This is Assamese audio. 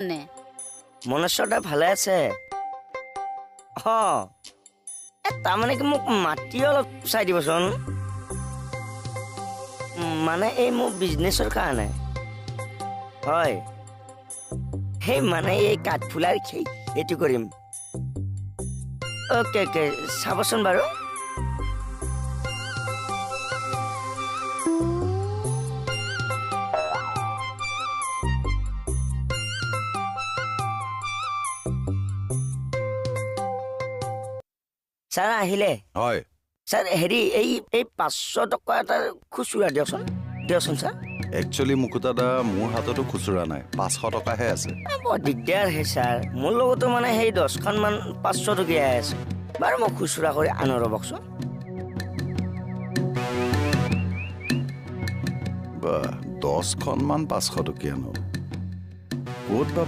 নে মনেশ্বৰদা ভালে আছে তাৰমানে কি মোক মাটি অলপ চাই দিবচোন মানে এই মোৰ বিজনেছৰ কাৰণে হয় সেই মানে এই কাঠফুলাৰ খেতি কৰিম অ'কে অ'কে চাবচোন বাৰু ছাৰ আহিলে হয় ছাৰ হেৰি এই 500 টকা এটা খুচুৰা দিয়কচোন ছাৰ একচুৱেলি মুকুতা মোৰ হাততো খুচুৰা নাই 500 টকাহে আছে বৰ দিগদাৰ হে ছাৰ মোৰ লগতো মানে সেই 10খন মান 500 টকীয়াই আছে বাৰু মই খুচুৰা কৰি আনো ৰ'বকচোন বা 10খন মান 500 টকীয়া ন ক'ত বা